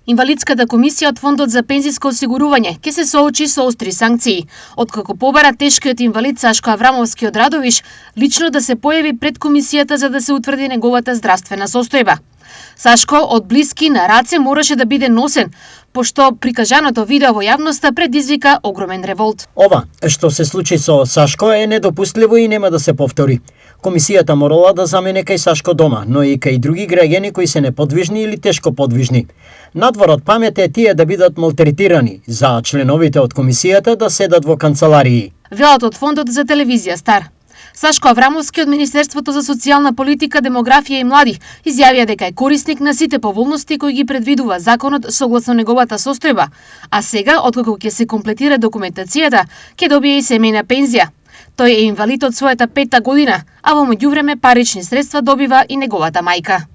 Инвалидската комисија од Фондот за пензиско осигурување ќе се соочи со остри санкции, откако побара тешкиот инвалид Сашко Аврамовски од Радовиш лично да се појави пред комисијата за да се утврди неговата здравствена состојба. Сашко од блиски на раце мораше да биде носен, пошто прикажаното видео во јавноста предизвика огромен револт. Ова што се случи со Сашко е недопустливо и нема да се повтори. Комисијата морала да замене кај Сашко дома, но и кај други граѓани кои се неподвижни или тешко подвижни. Надвор од памет е тие да бидат малтретирани, за членовите од комисијата да седат во канцеларии. Велат од Фондот за телевизија Стар. Сашко Аврамовски од Министерството за социјална политика, демографија и млади изјавија дека е корисник на сите поволности кои ги предвидува законот согласно неговата состојба, а сега, откако ќе се комплетира документацијата, ќе добие и семејна пензија. Тој е инвалид од својата 5-та година, а во меѓувреме парични средства добива и неговата мајка.